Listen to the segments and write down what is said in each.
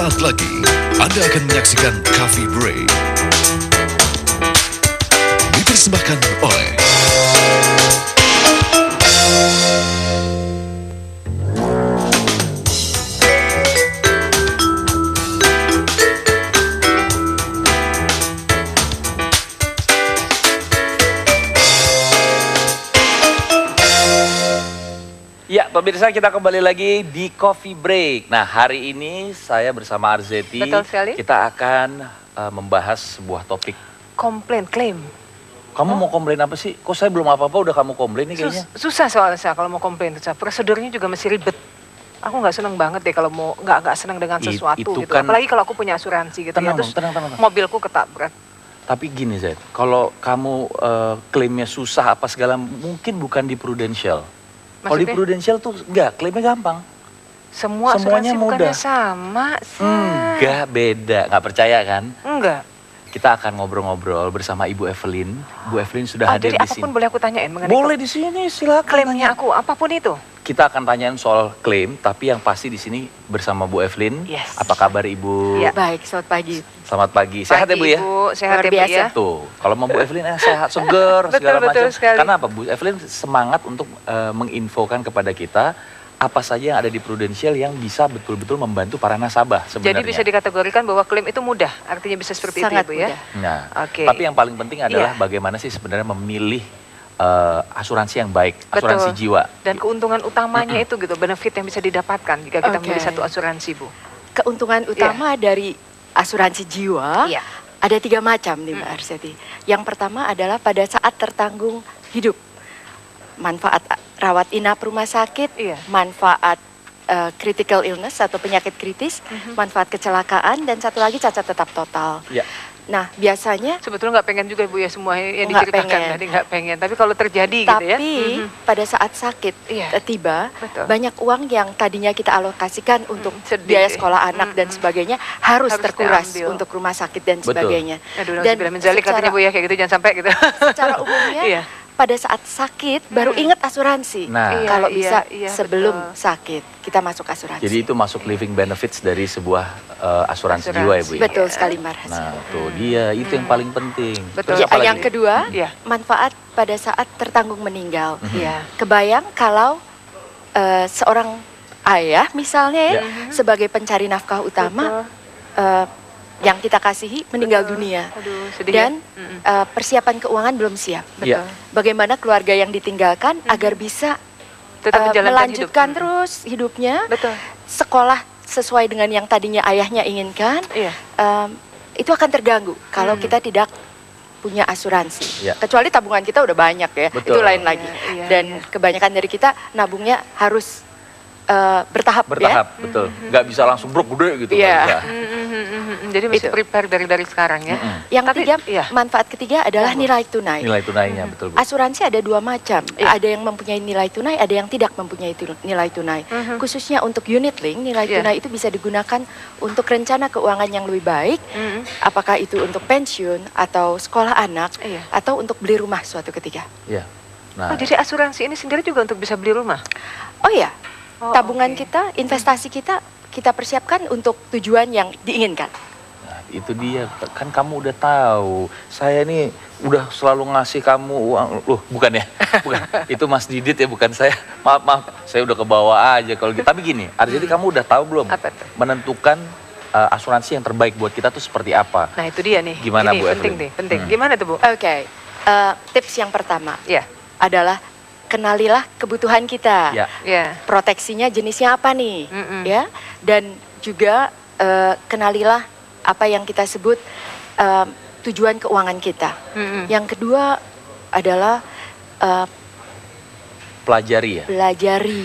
Sesaat lagi Anda akan menyaksikan Coffee Break. Dipersembahkan oleh Ya, pemirsa, kita kembali lagi di Coffee Break. Nah, hari ini saya bersama Arzeti. Betul sekali. Kita akan membahas sebuah topik. Komplain, klaim. Kamu mau komplain apa sih? Kok saya belum apa-apa udah kamu komplain nih kayaknya? Susah soalnya saya kalau mau komplain. Prosedurnya juga masih ribet. Aku nggak seneng banget deh kalau mau nggak seneng dengan sesuatu itu gitu. kan- Apalagi kalau aku punya asuransi gitu Tenang ya. Terus tenang. mobilku ketabrak. Tapi gini, Zed. Kalau kamu klaimnya susah apa segala, mungkin bukan di Prudential. Kalau di Maksudnya? Prudential tuh enggak, klaimnya gampang. Semuanya Semuanya bukannya mudah. sama. Enggak, beda. Nggak percaya kan? Enggak. Kita akan ngobrol-ngobrol bersama Ibu Evelyn. Bu Evelyn sudah hadir Jadi di sini. apapun boleh aku tanyain mengenai Boleh di sini, silakan. klaimnya aku, apapun itu. Kita akan tanyain soal klaim, tapi yang pasti di sini bersama Bu Evelyn. Yes. Apa kabar Ibu? Ya. Baik, selamat pagi. Selamat pagi. Sehat ya Bu ya? Ibu, sehat Luar ya Bu biasa. ya. Tuh, kalau mau Bu Evelyn sehat, seger, segala Betul macam. sekali. Karena apa? Bu Evelyn semangat untuk menginfokan kepada kita apa saja yang ada di Prudential yang bisa betul-betul membantu para nasabah sebenarnya. Jadi bisa dikategorikan bahwa klaim itu mudah, artinya bisa seperti Sangat itu ya Bu ya. mudah. Nah, Oke. tapi yang paling penting adalah Iya. bagaimana sih sebenarnya memilih asuransi yang baik, asuransi Betul. jiwa. Dan keuntungan utamanya itu gitu, benefit yang bisa didapatkan jika kita Oke. memilih satu asuransi Bu. Keuntungan utama dari asuransi jiwa Iya. ada 3 macam nih Mbak Arseti. Yang pertama adalah pada saat tertanggung hidup. Manfaat rawat inap rumah sakit, Iya. manfaat critical illness atau penyakit kritis, manfaat kecelakaan, dan satu lagi cacat tetap total. Ya. Nah, biasanya Sebetulnya nggak pengen juga Bu ya semua yang Nggak diceritakan pengen. tadi nggak pengen. Tapi kalau terjadi gitu ya. tapi pada saat sakit Iya. tiba, Betul. banyak uang yang tadinya kita alokasikan untuk sedih biaya deh. sekolah anak dan sebagainya harus Harus terkuras diambil. untuk rumah sakit dan Betul. sebagainya. Aduh, Dan dan menjalik katanya Bu ya kayak gitu jangan sampai gitu. secara umumnya Iya. pada saat sakit baru ingat asuransi. Nah. Iya, Kalau iya, bisa iya, sebelum betul. sakit kita masuk asuransi. Jadi itu masuk living benefits dari sebuah asuransi Asuransi. jiwa ya Bu ya? betul Iya. sekali Mbak Hasya. Nah, tuh dia, itu yang paling penting. Betul. Terus apa lagi? Yang kedua, Iya. manfaat pada saat tertanggung meninggal. Iya. Kebayang kalau seorang ayah misalnya ya, sebagai pencari nafkah utama yang kita kasihi meninggal Betul. dunia. Aduh, sedih Dan ya. persiapan keuangan belum siap. Betul. Iya. Bagaimana keluarga yang ditinggalkan agar bisa Tetap menjalankan melanjutkan hidup. terus hidupnya, Betul. sekolah sesuai dengan yang tadinya ayahnya inginkan, Iya. itu akan terganggu kalau kita tidak punya asuransi. Iya. Kecuali tabungan kita udah banyak ya, Betul. itu lain lagi. Iya, Dan iya. kebanyakan dari kita nabungnya harus bertahap, Bertahap, betul. Nggak bisa langsung brok gede gitu. Iya. nggak bisa. Jadi mesti Itu. prepare dari sekarang ya. ya. Yang Tapi, ketiga, iya. manfaat ketiga adalah nilai tunai. Nilai tunainya, betul Bu. Asuransi ada 2 macam. Iya. Ada yang mempunyai nilai tunai, ada yang tidak mempunyai nilai tunai. Khususnya untuk unit link, nilai Iya. tunai itu bisa digunakan untuk rencana keuangan yang lebih baik. Apakah itu untuk pensiun atau sekolah anak Iya. atau untuk beli rumah suatu ketika. Iya. Nah, Oh, jadi asuransi ini sendiri juga untuk bisa beli rumah? Oh iya, Oh, tabungan oke. kita, investasi kita persiapkan untuk tujuan yang diinginkan. nah, itu dia. Kan kamu udah tahu. Saya nih udah selalu ngasih kamu uang. Loh, bukan ya? Bukan. Itu Mas Didit ya, bukan saya. Maaf. Saya udah ke bawah aja kalau gitu. Tapi gini, jadi kamu udah tahu belum? Apa tuh? Menentukan asuransi yang terbaik buat kita tuh seperti apa? Nah itu dia nih. Gimana, Ini Bu penting Evelyn? nih, penting. Gimana tuh Bu? Oke, tips yang pertama Ya, adalah kenalilah kebutuhan kita. Ya. ya. Proteksinya jenisnya apa nih, Mm-mm. ya? Dan juga kenalilah apa yang kita sebut tujuan keuangan kita. Mm-mm. Yang kedua adalah Pelajari ya. Pelajari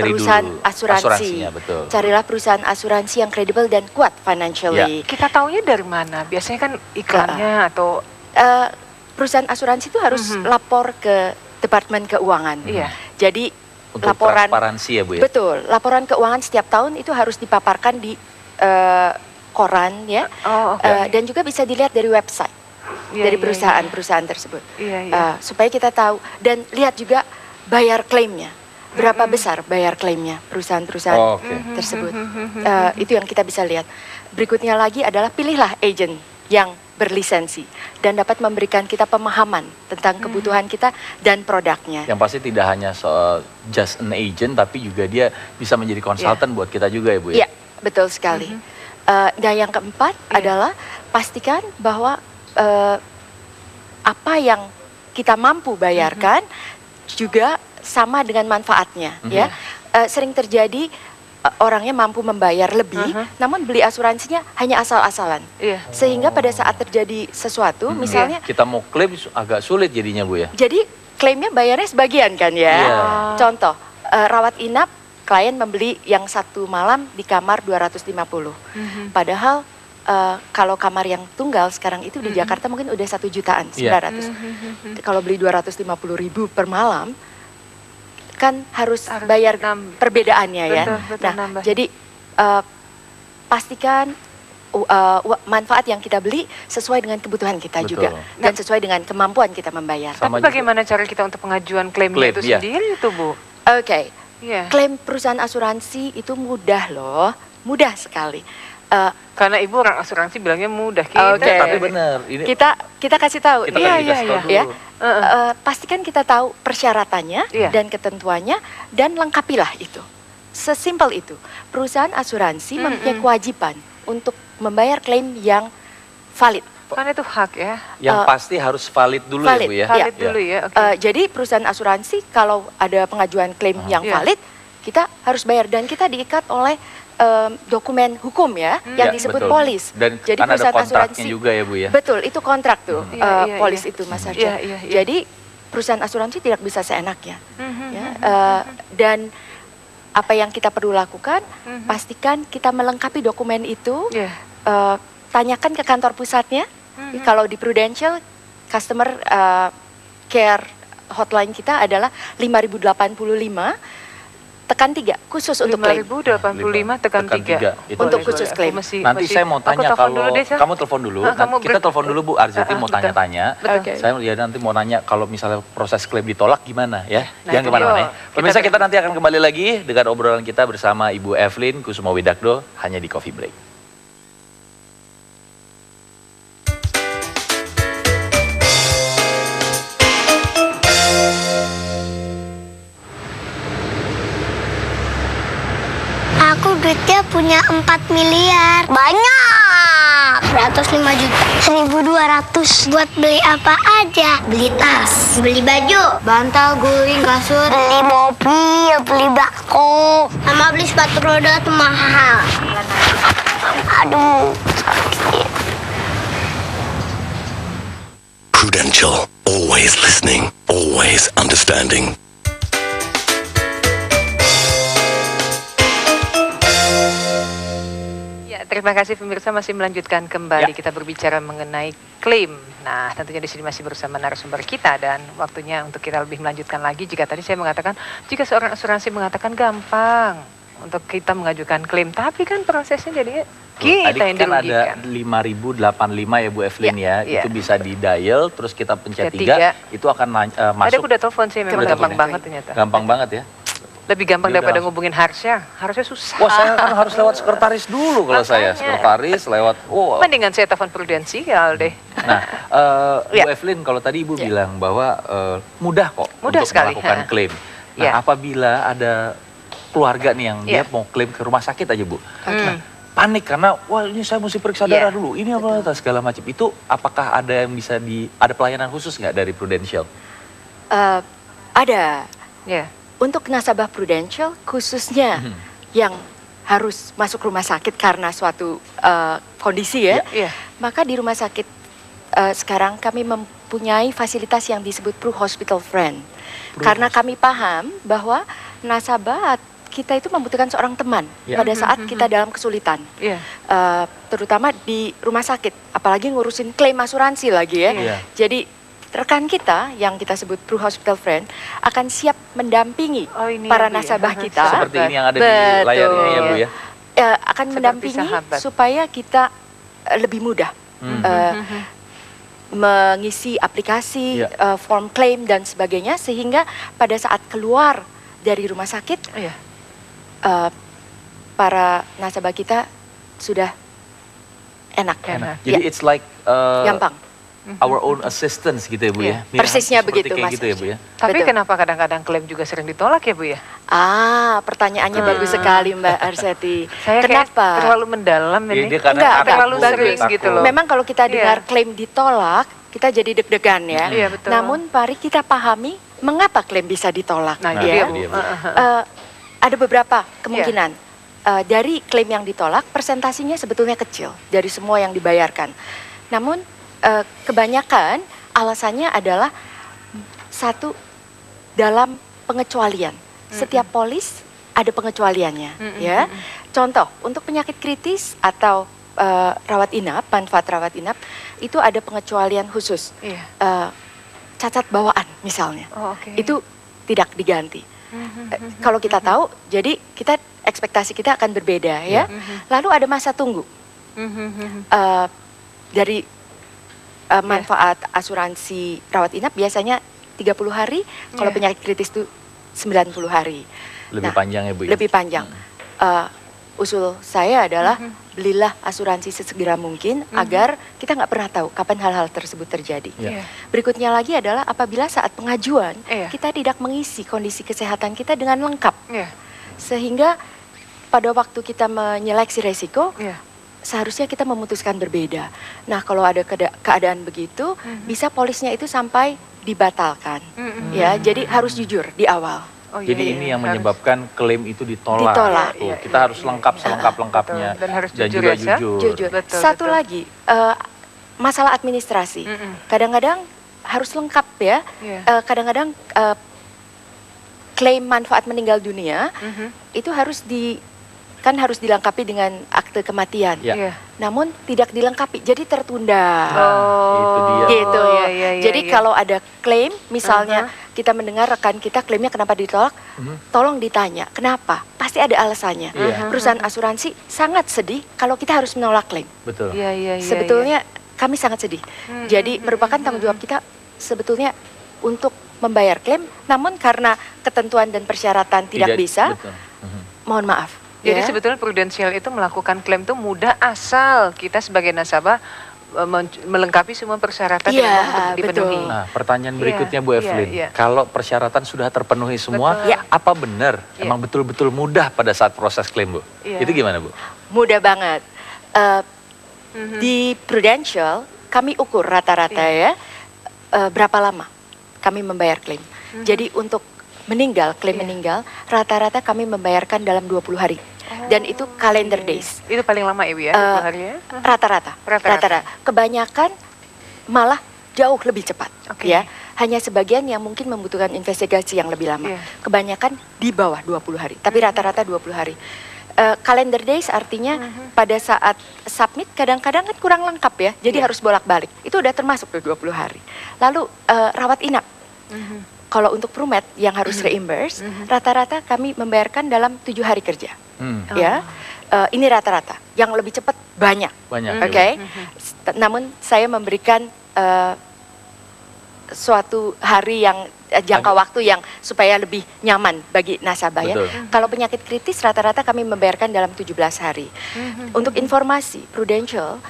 perusahaan dulu asuransi. asuransinya, betul. Carilah perusahaan asuransi yang kredibel dan kuat financially. Kita taunya dari mana? Biasanya kan iklannya atau Perusahaan asuransi itu harus lapor ke Departemen Keuangan. Iya. Jadi Untuk laporan transparansi ya Bu ya. betul, laporan keuangan setiap tahun itu harus dipaparkan di koran ya. Oh, oke. Dan juga bisa dilihat dari website Iya, dari iya, perusahaan-perusahaan tersebut. Iya, iya. Supaya kita tahu dan lihat juga bayar klaimnya. berapa besar bayar klaimnya perusahaan-perusahaan Oke. tersebut. Itu yang kita bisa lihat. Berikutnya lagi adalah pilihlah agent yang berlisensi dan dapat memberikan kita pemahaman tentang kebutuhan kita dan produknya. Yang pasti tidak hanya soal just an agent, tapi juga dia bisa menjadi konsultan buat kita juga ya Bu ya? Iya, betul sekali. Dan yang keempat adalah pastikan bahwa apa yang kita mampu bayarkan juga sama dengan manfaatnya. Ya, sering terjadi orangnya mampu membayar lebih, namun beli asuransinya hanya asal-asalan. Sehingga pada saat terjadi sesuatu, misalnya Kita mau klaim agak sulit jadinya Bu ya? jadi klaimnya bayarnya sebagian kan ya. Iya. Contoh, rawat inap, klien membeli yang 1 malam di kamar 250. Padahal kalau kamar yang tunggal sekarang itu di Jakarta mungkin udah 1 jutaan, 900. Kalau beli 250.000 per malam, kan harus bayar perbedaannya ya. Betul, nambah. Jadi pastikan manfaat yang kita beli sesuai dengan kebutuhan kita Betul. juga dan sesuai dengan kemampuan kita membayar. Sama Tapi bagaimana cara kita untuk pengajuan klaimnya itu sendiri itu Bu? Oke, Iya. klaim perusahaan asuransi itu mudah loh, mudah sekali. Karena Ibu orang asuransi bilangnya mudah. Oke. Tapi benar, ini Kita kasih tahu, kita nih, kan dikasih tahu ya. dulu. Pastikan kita tahu persyaratannya Iya. dan ketentuannya dan lengkapilah itu. Sesimpel itu. Perusahaan asuransi mempunyai kewajiban untuk membayar klaim yang valid. Kan itu hak ya. Yang pasti harus valid dulu valid, ya Bu ya? Valid Iya. dulu ya. Oke. Jadi perusahaan asuransi kalau ada pengajuan klaim yang Iya. valid, kita harus bayar dan kita diikat oleh dokumen hukum ya, yang Ya, disebut betul. polis. Dan Jadi kan ada perusahaan kontraknya asuransi juga ya Bu ya? Betul, itu kontrak tuh, Iya, polis iya. itu Mas Arja. Iya, iya, iya. Jadi perusahaan asuransi tidak bisa seenaknya. Ya, dan apa yang kita perlu lakukan, pastikan kita melengkapi dokumen itu, Iya. tanyakan ke kantor pusatnya. Kalau di Prudential, customer care hotline kita adalah 5085. Tekan 3 khusus untuk klaim. 5.085 tekan 3. Itu Untuk boleh. khusus klaim. Nanti saya mau tanya kalau kamu telepon dulu, kita telepon dulu Bu Arzeti mau betul. tanya-tanya. Oke. Saya ya nanti mau nanya kalau misalnya proses klaim ditolak gimana ya? Nah, Jangan itu kemana-mana ya. yuk. Pemirsa kita nanti akan kembali lagi dengan obrolan kita bersama Ibu Evelyn Kusuma Widakdo hanya di Coffee Break. Aku duitnya punya 4 miliar. Banyak. 105 juta. 1.200. Buat beli apa aja? Beli tas. Beli baju. Bantal, guling, kasur. Beli mobil. Beli bako. Sama beli sepatu roda tuh mahal. Aduh. Sakit. Prudential, always listening, always understanding. Ya, terima kasih pemirsa masih melanjutkan kembali Ya. kita berbicara mengenai klaim. Nah, tentunya di sini masih bersama narasumber kita dan waktunya untuk kita lebih melanjutkan lagi. Jika tadi saya mengatakan, jika seorang asuransi mengatakan gampang untuk kita mengajukan klaim, tapi kan prosesnya jadinya kita Tadi yang kan ada dirugikan. 5085 ya Bu Evelyn ya. Iya. Itu bisa di dial terus kita pencet Pencet 3. 3 itu akan Ada masuk. udah telepon sih, memang Udah gampang telepon ya? banget ternyata. Gampang banget ya. Lebih gampang Ya udah daripada langsung. ngubungin Harsnya. Harusnya susah. Wah, saya kan harus lewat sekretaris dulu kalau saya. Makanya. Sekretaris lewat. Wah. Mendingan saya telepon prudensial deh. Nah, Ya. Bu Evelyn, kalau tadi Ibu bilang bahwa mudah kok Mudah untuk sekali, melakukan ha. klaim. Nah, Ya. apabila ada keluarga nih yang dia Ya. mau klaim ke rumah sakit aja Bu. Nah, panik karena wah ini saya mesti periksa Ya. darah dulu. Ini apa segala macam. Itu apakah ada yang bisa ada pelayanan khusus nggak dari Prudential? Ada. Ya. Untuk nasabah Prudential khususnya yang harus masuk rumah sakit karena suatu kondisi ya, Iya. maka di rumah sakit sekarang kami mempunyai fasilitas yang disebut Pru Hospital Friend. Karena kami paham bahwa nasabah kita itu membutuhkan seorang teman Ya. pada saat kita dalam kesulitan. Iya. Terutama di rumah sakit, apalagi ngurusin klaim asuransi lagi ya. Iya. Jadi rekan kita yang kita sebut Pru Hospital Friend akan siap mendampingi Oh, ini para ya, Bu, ya. nasabah kita. Seperti ini yang ada di layar ini ya Bu ya. Akan Seperti mendampingi sahabat. supaya kita lebih mudah mengisi aplikasi, Iya. form claim dan sebagainya, sehingga pada saat keluar dari rumah sakit, Iya. para nasabah kita sudah enak. Enak. Jadi it's like Gampang. our own assistance gitu ya Bu ya. Iya. Persisnya Seperti begitu, kayak Mas gitu ya Bu ya. Tapi Betul. kenapa kadang-kadang klaim juga sering ditolak ya Bu ya? Pertanyaannya bagus sekali Mbak Arseti. Saya kayak Kenapa? terlalu mendalam Iya, ini. dia kadang Enggak, takut, terlalu dia sering takut. gitu loh. Memang kalau kita Iya. dengar klaim ditolak, kita jadi deg-degan ya. Iya, betul. Namun mari kita pahami mengapa klaim bisa ditolak. Nah, Nah, itu ya. dia Bu. dia, Bu. Ada beberapa kemungkinan. Dari klaim yang ditolak, persentasinya sebetulnya kecil dari semua yang dibayarkan. Namun kebanyakan alasannya adalah satu, dalam pengecualian. Setiap polis ada pengecualiannya, ya. Contoh, untuk penyakit kritis atau rawat inap, manfaat rawat inap, itu ada pengecualian khusus. Iya. Cacat bawaan misalnya, Oh, oke. itu tidak diganti. Kalau kita tahu, jadi kita ekspektasi kita akan berbeda, ya. Lalu ada masa tunggu. Dari manfaat asuransi rawat inap biasanya 30 hari, kalau Iya. penyakit kritis itu 90 hari. Lebih panjang ya Bu ya. Lebih panjang. Usul saya adalah belilah asuransi sesegera mungkin agar kita nggak pernah tahu kapan hal-hal tersebut terjadi. Iya. Iya. Berikutnya lagi adalah apabila saat pengajuan Iya. kita tidak mengisi kondisi kesehatan kita dengan lengkap, Iya. sehingga pada waktu kita menyeleksi resiko Iya. seharusnya kita memutuskan berbeda. Nah, kalau ada keadaan begitu, bisa polisnya itu sampai dibatalkan. Ya, jadi harus jujur di awal. Oh, iya, Jadi iya, ini yang harus. menyebabkan klaim itu ditolak. Ditolak. Tuh, Iya, kita iya, harus iya, lengkap iya. selengkap-lengkapnya Betul. Dan harus jujur juga ya, Syah? jujur. Jujur. Betul, Satu betul. lagi, masalah administrasi. Kadang-kadang harus lengkap ya. Iya. Kadang-kadang klaim manfaat meninggal dunia itu harus harus dilengkapi dengan akte kematian. Ya. Iya. Namun tidak dilengkapi, jadi tertunda. itu dia. Gitu. iya, iya, Jadi iya. kalau ada klaim, misalnya kita mendengar rekan kita klaimnya kenapa ditolak, tolong ditanya kenapa. Pasti ada alasannya. Iya. Perusahaan asuransi sangat sedih kalau kita harus menolak klaim. Betul. Iya, iya, iya. Sebetulnya kami sangat sedih. Jadi merupakan tanggung jawab kita sebetulnya untuk membayar klaim, namun karena ketentuan dan persyaratan tidak bisa, Betul. mohon maaf. Jadi ya. sebetulnya prudensial itu melakukan klaim itu mudah asal kita sebagai nasabah melengkapi semua persyaratan Iya, yang untuk dipenuhi. betul. Nah, pertanyaan Iya, berikutnya Bu iya, Evelyn. iya. Kalau persyaratan sudah terpenuhi semua, Betul. Ya. apa benar Iya. emang betul-betul mudah pada saat proses klaim Bu? Iya. Itu gimana Bu? Mudah banget. Di Prudential kami ukur rata-rata ya berapa lama kami membayar klaim. Jadi untuk klaim meninggal, rata-rata kami membayarkan dalam 20 hari. Dan itu calendar days. Itu paling lama Ibu ya, 20 hari ya? Rata-rata. Rata-rata. Kebanyakan malah jauh lebih cepat. Oke. Ya. Hanya sebagian yang mungkin membutuhkan investigasi yang lebih lama. Iya. Kebanyakan di bawah 20 hari. Tapi rata-rata 20 hari. Calendar days artinya pada saat submit kadang-kadang kan kurang lengkap ya. Jadi harus bolak-balik. Itu udah termasuk tuh 20 hari. Lalu rawat inap. Kalau untuk Prumed yang harus reimburse, rata-rata kami membayarkan dalam 7 hari kerja. Ya, ini rata-rata. Yang lebih cepat banyak. Banyak. Oke. Namun saya memberikan suatu hari yang jangka waktu yang supaya lebih nyaman bagi nasabah ya. Betul. Kalau penyakit kritis rata-rata kami membayarkan dalam 17 hari. Untuk informasi, Prudential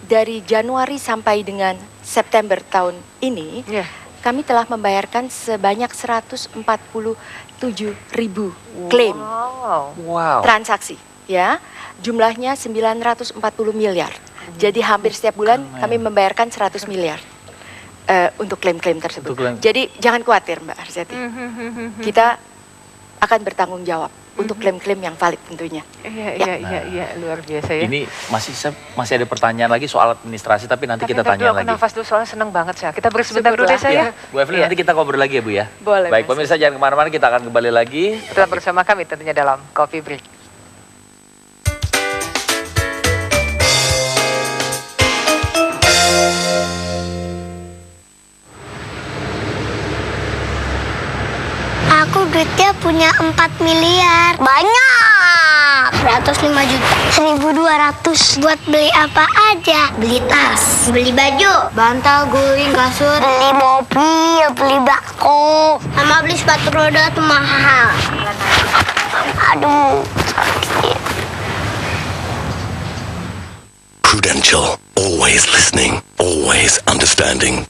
dari Januari sampai dengan September tahun ini, Iya. kami telah membayarkan sebanyak 147.000 klaim Wow. Wow. transaksi ya. Jumlahnya 940 miliar. Jadi hampir setiap bulan kami membayarkan 100 miliar untuk klaim-klaim tersebut. Untuk klaim. Jadi jangan khawatir Mbak Arseti. Kita akan bertanggung jawab untuk klaim-klaim yang valid tentunya. Iya, luar biasa ya. Ini masih ada pertanyaan lagi soal administrasi, tapi nanti kita ntar tanya dulu aku lagi. nafas dulu soalnya seneng banget saya. Kita beri sebentar dulu deh Syukurlah. saya. Bu Evelyn, nanti kita ngobrol lagi ya Bu ya. Boleh, Baik, Mas. pemirsa jangan kemana-mana, kita akan kembali lagi. Tetap bersama kami tentunya dalam Coffee Break. Aku duitnya punya 4 miliar. Banyak. 105 juta. 1.200 buat beli apa aja? Beli tas, beli baju, bantal, guling, kasur, beli mobil, beli bako, sama beli sepatu roda tuh mahal. Aduh, sakit. Prudential, always listening, always understanding.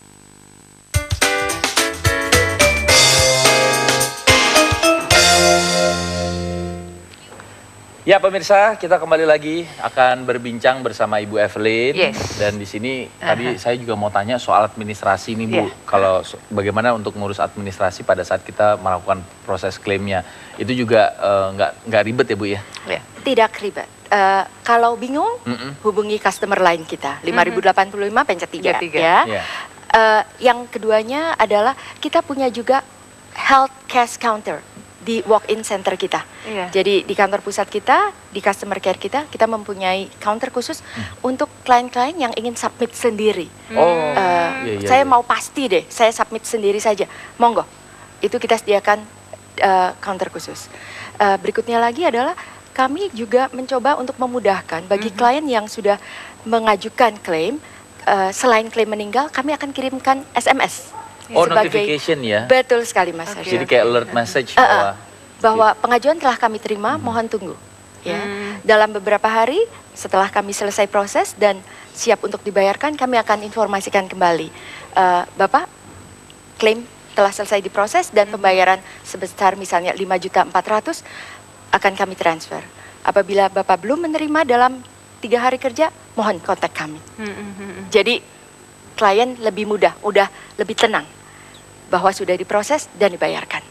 Ya pemirsa, kita kembali lagi akan berbincang bersama Ibu Evelyn. Yes. Dan di sini tadi saya juga mau tanya soal administrasi nih Bu. Yeah. Kalau bagaimana untuk ngurus administrasi pada saat kita melakukan proses klaimnya, itu juga nggak ribet ya Bu ya? Ya. Tidak ribet. Kalau bingung, hubungi customer line kita 5085 pencet 3 Pencet 3. ya. Iya. Yang keduanya adalah kita punya juga health cash counter di walk-in center kita. Iya. Jadi di kantor pusat kita, di customer care kita mempunyai counter khusus untuk klien-klien yang ingin submit sendiri. Oh, Saya mau pasti deh, saya submit sendiri saja. Monggo, itu kita sediakan counter khusus. Berikutnya lagi adalah kami juga mencoba untuk memudahkan bagi klien yang sudah mengajukan klaim, selain klaim meninggal, kami akan kirimkan SMS. Oh, sebagai- notification ya? Betul sekali Mas Oke. Arsyad. Jadi kayak alert message Bahwa pengajuan telah kami terima, mohon tunggu. Ya, dalam beberapa hari setelah kami selesai proses dan siap untuk dibayarkan, kami akan informasikan kembali, Bapak, klaim telah selesai diproses dan pembayaran sebesar misalnya 5.400.000 akan kami transfer. Apabila Bapak belum menerima dalam 3 hari kerja, mohon kontak kami. Jadi klien lebih mudah, udah lebih tenang bahwa sudah diproses dan dibayarkan.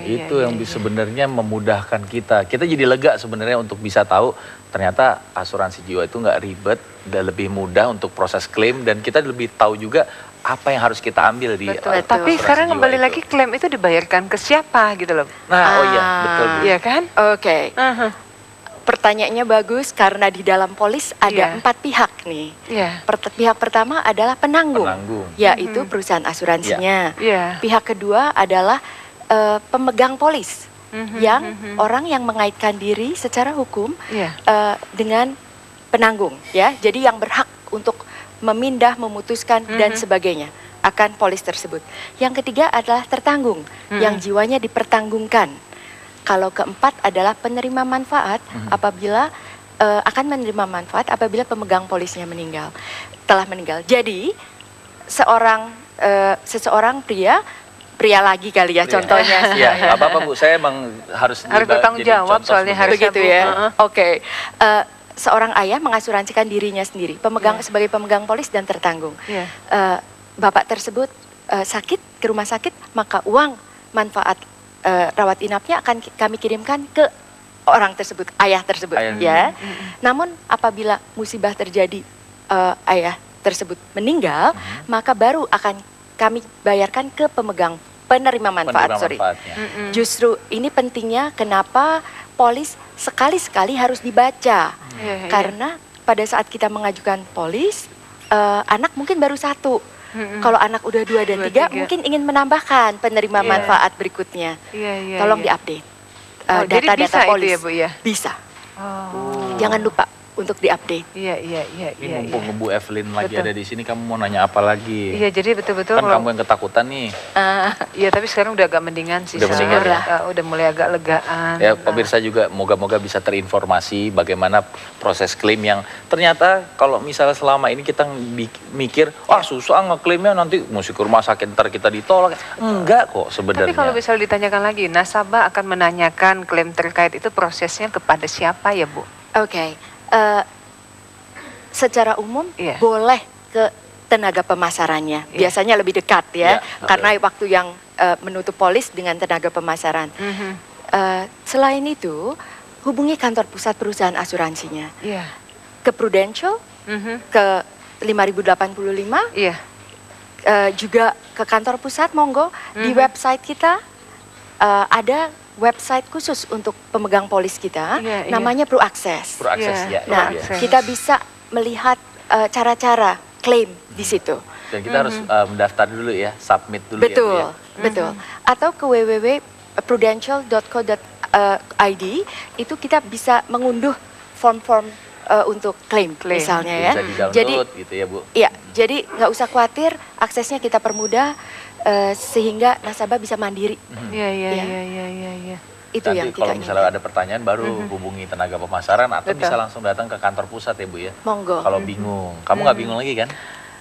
Itu yang sebenarnya memudahkan kita. Kita jadi lega sebenarnya untuk bisa tahu ternyata asuransi jiwa itu nggak ribet dan lebih mudah untuk proses klaim, dan kita lebih tahu juga apa yang harus kita ambil di Betul. Tapi asuransi sekarang jiwa kembali itu. lagi klaim itu dibayarkan ke siapa gitu loh. Nah, oh iya, betul. Bu. Iya kan? Oke. Pertanyaannya bagus karena di dalam polis ada Iya. 4 pihak nih. Iya. Pihak pertama adalah penanggung, Penanggung. yaitu perusahaan asuransinya. Iya. Pihak kedua adalah pemegang polis, yang orang yang mengaitkan diri secara hukum Iya. dengan penanggung, ya. Jadi yang berhak untuk memindah, memutuskan dan sebagainya akan polis tersebut. Yang ketiga adalah tertanggung, yang jiwanya dipertanggungkan. Kalau keempat adalah penerima manfaat apabila akan menerima manfaat apabila pemegang polisnya telah meninggal. Jadi seseorang pria lagi kali ya contohnya. Iya, nggak apa-apa Bu, saya emang harus bertanggung jadi jawab contoh soalnya sebenarnya. harus Begitu ya. Oke. Seorang ayah mengasuransikan dirinya sendiri, sebagai pemegang polis dan tertanggung. Iya. Bapak tersebut sakit ke rumah sakit, maka uang manfaat rawat inapnya akan kami kirimkan ke orang tersebut, ayah tersebut, Ayah. ya. Namun apabila musibah terjadi, ayah tersebut meninggal, maka baru akan kami bayarkan ke penerima manfaat. manfaatnya. Justru ini pentingnya kenapa polis sekali-sekali harus dibaca. Iya. Karena pada saat kita mengajukan polis, anak mungkin baru 1. Kalau anak udah 2 dan 3, 2, 3. mungkin ingin menambahkan penerima manfaat berikutnya. Iya. Tolong iya. diupdate Oh, jadi data-data bisa itu polis. ya, Bu, ya? Bisa. Oh. Jangan lupa untuk diupdate. Iya. Ini mumpung Bu Evelyn lagi Betul. ada di sini, kamu mau nanya apa lagi? Iya, jadi betul-betul Kan kalau- kamu yang ketakutan nih. Iya, tapi sekarang udah agak mendingan sih. Udah mendingan ya? Udah mulai agak legaan. Ya, pemirsa juga moga-moga bisa terinformasi bagaimana proses klaim yang ternyata kalau misalnya selama ini kita mikir, susah ngeklaimnya, nanti mesti ke rumah sakit ntar kita ditolak. Enggak kok sebenarnya. Tapi kalau misalnya ditanyakan lagi, nasabah akan menanyakan klaim terkait itu prosesnya kepada siapa ya, Bu? Oke. Secara umum Iya. boleh ke tenaga pemasarannya. Iya. Biasanya lebih dekat ya, Iya, betul. karena waktu yang menutup polis dengan tenaga pemasaran. Selain itu, hubungi kantor pusat perusahaan asuransinya. Iya. Ke Prudential, ke 5085, Iya. juga ke kantor pusat, monggo. Di website kita ada website khusus untuk pemegang polis kita, Iya, iya. namanya ProAccess. Proakses Iya. ya. Nah, luar biasa. kita bisa melihat cara-cara klaim di situ. Dan kita harus mendaftar dulu ya, submit dulu Betul, ya. Bu, ya. betul. Atau ke www.prudential.co.id ID, itu kita bisa mengunduh form-form untuk klaim misalnya ya. Bisa di-download Jadi gitu ya Bu. iya, jadi nggak usah khawatir, aksesnya kita permudah sehingga nasabah bisa mandiri. Iya, iya, Iya. iya, iya, iya. Itu Nanti yang kita kalau misalnya inginkan. ada pertanyaan baru hubungi tenaga pemasaran atau Betul. bisa langsung datang ke kantor pusat ya Bu ya. Monggo. Kalau bingung, kamu nggak bingung lagi kan?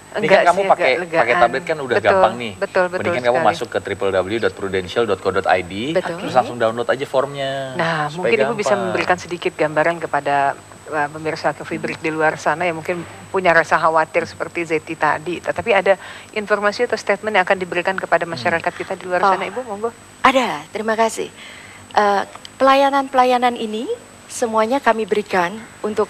Ini Enggak kan kamu sih, pakai agak legaan. tablet kan udah Betul, gampang nih. betul, betul Mendingan kamu sekali. masuk ke www.prudential.co.id Betul. terus langsung download aja formnya. Nah, supaya mungkin Ibu bisa gampang. memberikan sedikit gambaran kepada pemirsa Coffee Break di luar sana yang mungkin punya rasa khawatir seperti Zeti tadi. Tetapi ada informasi atau statement yang akan diberikan kepada masyarakat kita di luar Oh. sana, Ibu, monggo. Ada, terima kasih. Pelayanan-pelayanan ini semuanya kami berikan untuk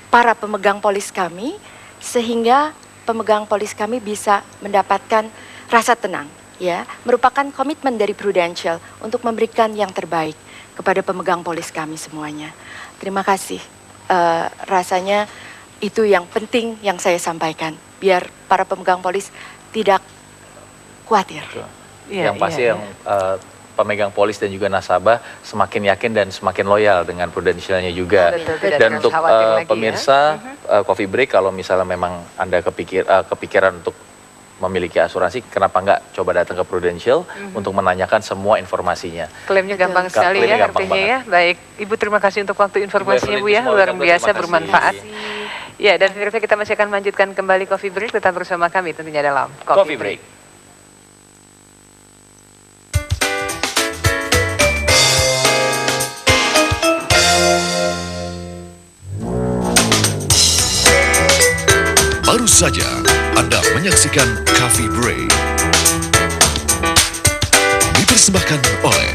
para pemegang polis kami sehingga pemegang polis kami bisa mendapatkan rasa tenang, ya. Merupakan komitmen dari Prudential untuk memberikan yang terbaik kepada pemegang polis kami semuanya. Terima kasih. Rasanya itu yang penting yang saya sampaikan, biar para pemegang polis tidak khawatir. Iya, Yang pasti iya, yang pemegang polis dan juga nasabah semakin yakin dan semakin loyal dengan Prudentialnya juga. Betul, tidak Dan harus untuk khawatir lagi ya. pemirsa Coffee Break, kalau misalnya memang Anda kepikiran untuk memiliki asuransi, kenapa nggak coba datang ke Prudential untuk menanyakan semua informasinya. Klaimnya Betul. gampang sekali Klaimnya ya gampang artinya ya. Baik, Ibu terima kasih untuk waktu informasinya Bu ya, luar biasa bermanfaat. Ya, dan pemirsa kita masih akan melanjutkan kembali Coffee Break, tetap bersama kami tentunya dalam Coffee Break. Baru saja Anda menyaksikan Coffee Break. Dipersembahkan oleh